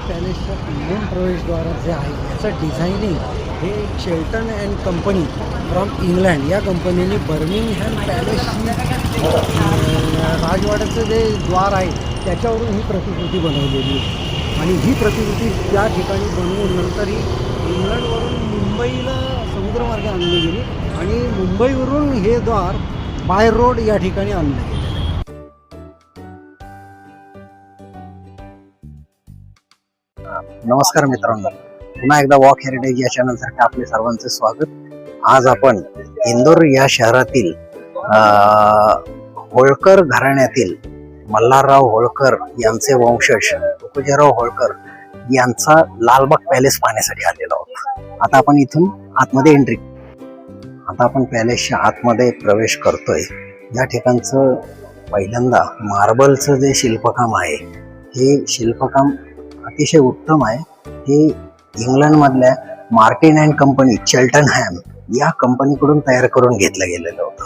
पॅलेसच्या main प्रवेशद्वारात जे आहे याचं डिझायनिंग हे Shelton and company from England या कंपनीने बर्मिंगहॅम पॅलेसची राजवाड्याचं जे द्वार आहे त्याच्यावरून ही प्रतिकृती बनवलेली आहे. आणि ही प्रतिकृती त्या ठिकाणी बनवून नंतर ही इंग्लंडवरून मुंबईला समुद्रमार्गे आणली गेली आणि मुंबईवरून हे द्वार बाय रोड या ठिकाणी आणलं गेलं. नमस्कार मित्रांनो, पुन्हा एकदा वॉक हेरिटेज या चॅनलसाठी आपले सर्वांचे स्वागत. आज आपण इंदोर या शहरातील होळकर घराण्यातील मल्हारराव होळकर यांचे वंशज तुकोजीराव होळकर यांचा लालबाग पॅलेस पाहण्यासाठी आलेलो आहोत. आता आपण इथून आतमध्ये आता आपण पॅलेसच्या आतमध्ये प्रवेश करतोय. या ठिकाणचं पहिल्यांदा मार्बलचं जे शिल्पकाम आहे हे शिल्पकाम अतिशय उत्तम आहे. हे इंग्लंडमधल्या मार्टिन अँड कंपनी चेल्टनहॅम या कंपनीकडून तयार करून घेतलं गेलेलं होतं.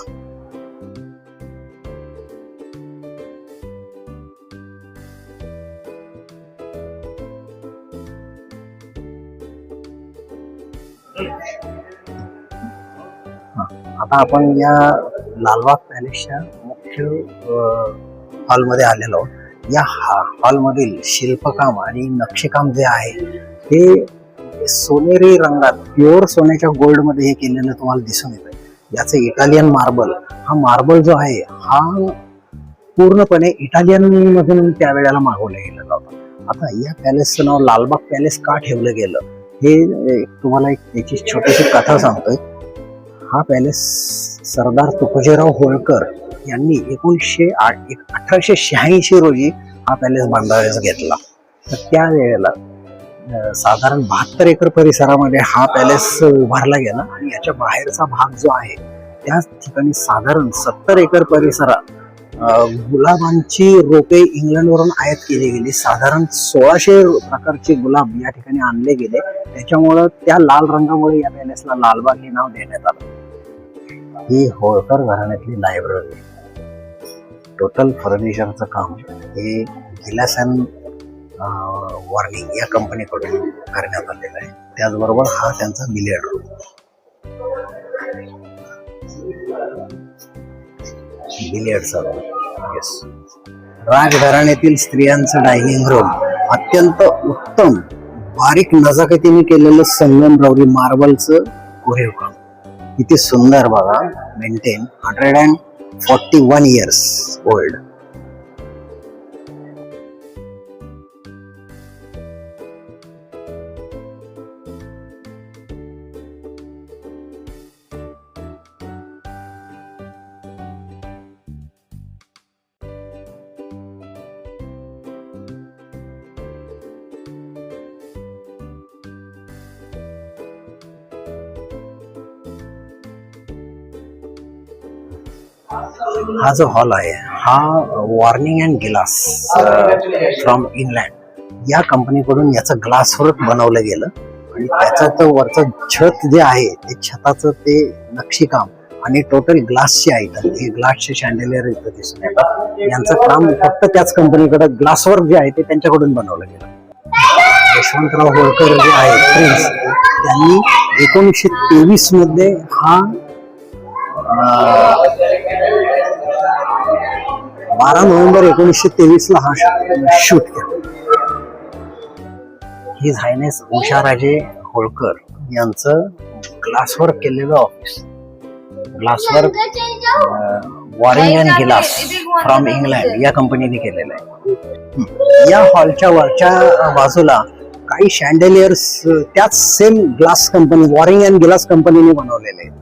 आता आपण या लालबाग पॅलेसच्या मुख्य हॉलमध्ये आलेलो आहोत. या हॉलमधील शिल्पकाम आणि नक्षीकाम जे आहे हे सोनेरी रंगात प्युअर सोन्याच्या गोल्ड मध्ये हे केलेलं तुम्हाला दिसून येतं. याचे इटालियन मार्बल, हा मार्बल जो आहे हा पूर्णपणे इटालियन मधून त्यावेळेला मागवला गेलेला होता. आता या पॅलेसचं नाव लालबाग पॅलेस का ठेवलं गेलं हे तुम्हाला एक त्याची छोटीशी कथा सांगतोय. हा पॅलेस सरदार तुकोजीराव होळकर यांनी 1886 रोजी हा पॅलेस बांधावयास घेतला. तर त्यावेळेला साधारण 72 एकर परिसरामध्ये हा पॅलेस उभारला गेला आणि याच्या बाहेरचा भाग जो आहे त्या ठिकाणी साधारण 70 एकर परिसरात गुलाबांची रोपे इंग्लंडवरून आयात केली गेली. साधारण 1600 प्रकारचे गुलाब या ठिकाणी आणले गेले. त्याच्यामुळं त्या लाल रंगामुळे या पॅलेसला लालबाग हे नाव देण्यात आलं. ही होळकर घराण्यातली लायब्ररी. टोटल फर्निचरचं काम हे गिलास अँड वॉर्निंग या कंपनीकडून करण्यात आलेलं आहे. त्याचबरोबर हा त्यांचा बिलियर्ड रूम. बिलियर्डचा रूम. येस. राजघराण्यातील स्त्रियांचं डायनिंग रूम. अत्यंत उत्तम बारीक नजाकतीने केलेलं संगमरवरी मार्बलचं कोरीव काम. किती सुंदर बघा. Maintain 141 years old. हा जो हॉल आहे हा वॉर्निंग अँड गिलास फ्रॉम इंग्लंड या कंपनीकडून याचं ग्लासवर्क बनवलं गेलं आणि त्याचं वरचं छत जे आहे ते छताचं ते नक्षीकाम आणि टोटल ग्लासचे आयटम हे ग्लासचे शँडेलियर इथं दिसून येतात. यांचं काम फक्त त्याच कंपनीकडे ग्लासवर्क जे आहे ते त्यांच्याकडून बनवलं गेलं. यशवंतराव होळकर जे आहेत प्रिन्स त्यांनी 1923 मध्ये हा 12 नोव्हेंबर 1923 ला हा शूट केला. हिज हायनेस उषाराजे होळकर यांचं ग्लासवर्क केलेलं ऑफिस. ग्लासवर्क वॉरिंग अँड गिलास फ्रॉम इंग्लंड या कंपनीने केलेलं आहे. या हॉलच्या वरच्या बाजूला काही शँडेलियर्स त्याच same glass company warring and glass कंपनीने बनवलेले आहेत.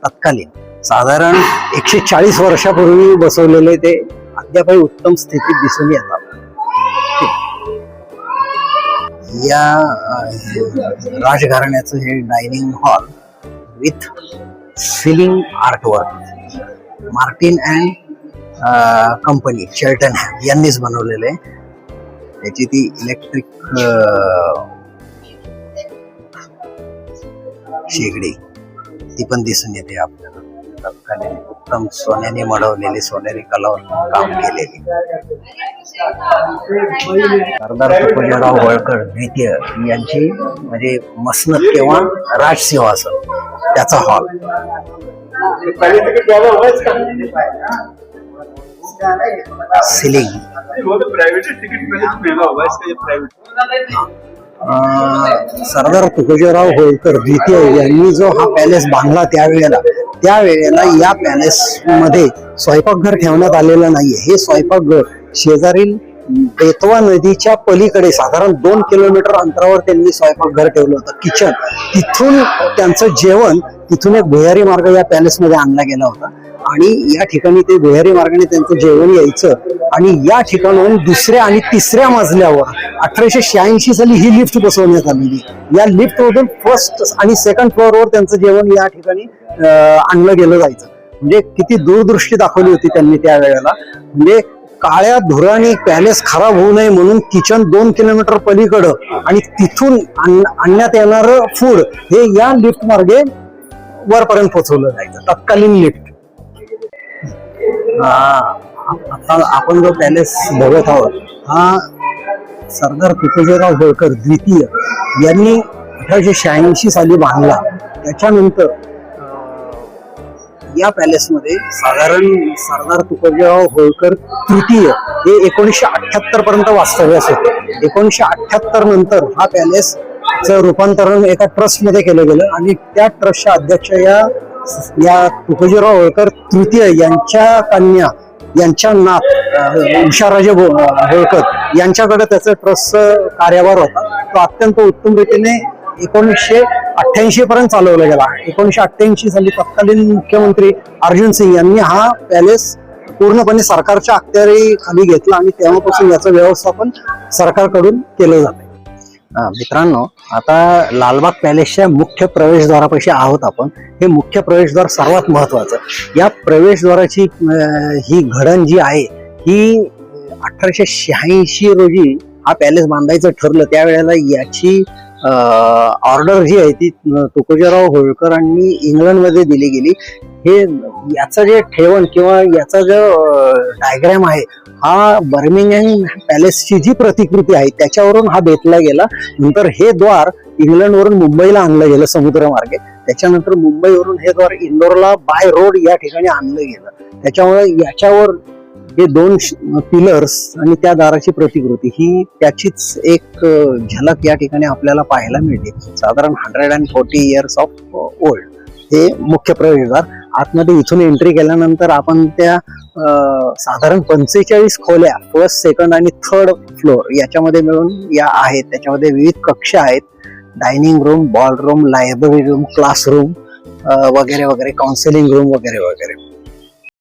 तत्कालीन साधारण 140 वर्षापूर्वी बसवलेले ते अद्यापही उत्तम स्थितीत दिसून येतात. या राजघराण्याचं हे dining hall with ceiling artwork Martin and company Cheltenham यांनीच बनवलेले. त्याची ती इलेक्ट्रिक शेगडी ती पण दिसून येते आपल्याला. तत्कालीन उत्तम सोन्याने मढवलेली सोनेरी कलावर काम केलेली सरदार तुकोजीराव होळकर द्वितीय यांची म्हणजे मसनद किंवा राजसिंहासन त्याचा हॉल. सिलिंग सरदार तुकोजीराव होळकर द्वितीय यांनी जो हा पॅलेस बांधला त्यावेळेला या पॅलेस मध्ये स्वयंपाकघर ठेवण्यात आलेलं नाहीये. हे स्वयंपाकघर शेजारील बेतवा नदीच्या पलीकडे साधारण 2 किलोमीटर अंतरावर त्यांनी स्वयंपाकघर ठेवलं होतं, किचन. तिथून त्यांचं जेवण तिथून एक भुयारी मार्ग या पॅलेसमध्ये आणला गेला होता आणि या ठिकाणी ते भुयारी मार्गाने त्यांचं जेवण यायचं. आणि या ठिकाणाहून दुसऱ्या आणि तिसऱ्या मजल्यावर 1886 साली ही लिफ्ट बसवण्यात आलेली. या लिफ्ट मधून फर्स्ट आणि सेकंड फ्लोअरवर त्यांचं जेवण या ठिकाणी आणलं गेलं जायचं. म्हणजे किती दूरदृष्टी दाखवली होती त्यांनी त्यावेळेला. म्हणजे काळ्या धुराने पॅलेस खराब होऊ नये म्हणून किचन 2 किलोमीटर पलीकडं आणि तिथून आणण्यात येणार फूड हे या लिफ्ट मार्गे वरपर्यंत पोहोचवलं जायचं, तत्कालीन लिफ्ट. आता आपण जो पॅलेस बघत आहोत हा सरदार तुकोजीराव होळकर द्वितीय यांनी 1886 साली बांधला. त्याच्यानंतर या पॅलेसमध्ये साधारण सरदार तुकोजीराव होळकर तृतीय हे 1978 पर्यंत वास्तव्यास होते. 1978 नंतर हा पॅलेस चं रूपांतरण एका ट्रस्ट मध्ये केलं गेलं आणि त्या ट्रस्टच्या अध्यक्ष या तुकोजीराव होळकर तृतीय यांच्या कन्या यांच्या नात उषाराजे होळकर यांच्याकडे त्याचं ट्रस्टचं कार्यभार होता. तो अत्यंत उत्तम रीतीने 1988 पर्यंत चालवला गेला. 1988 साली तत्कालीन मुख्यमंत्री अर्जुन सिंग यांनी हा पॅलेस पूर्णपणे सरकारच्या अखत्यारी खाली घेतला आणि तेव्हापासून याचं व्यवस्थापन सरकारकडून केलं जातं. मित्रांनो, आता लालबाग पॅलेसच्या मुख्य प्रवेशद्वारापाशी आहोत आपण. हे मुख्य प्रवेशद्वार सर्वात महत्वाचं. या प्रवेशद्वाराची ही घडण जी आहे ही 1886 रोजी हा पॅलेस बांधायचं ठरलं. त्यावेळेला याची ऑर्डर जी आहे ती तुकोजीराव होळकरांनी इंग्लंडमध्ये दिली गेली. हे याचं जे ठेवण किंवा याचा जो डायग्राम आहे हा बर्मिंगहॅम पॅलेसची जी प्रतिकृती आहे त्याच्यावरून हा बेतला गेला. नंतर हे द्वार इंग्लंडवरून मुंबईला आणलं गेलं समुद्रमार्गे. त्याच्यानंतर मुंबईवरून हे द्वार इंदोरला बाय रोड या ठिकाणी आणलं गेलं. त्याच्यामुळे याच्यावर हे 2 पिलर्स आणि त्या दाराची प्रतिकृती ही त्याचीच एक झलक या ठिकाणी आपल्याला पाहायला मिळते. साधारण 140 इयर्स ऑफ ओल्ड हे मुख्य प्रवेशद्वार. आतमध्ये इथून एंट्री केल्यानंतर आपण त्या साधारण 45 खोल्या फर्स्ट, सेकंड आणि थर्ड फ्लोअर याच्यामध्ये मिळून या आहेत. त्याच्यामध्ये विविध कक्ष आहेत. Dining room, ball room, library room, classroom वगैरे वगैरे, काउन्सिलिंग रूम वगैरे वगैरे.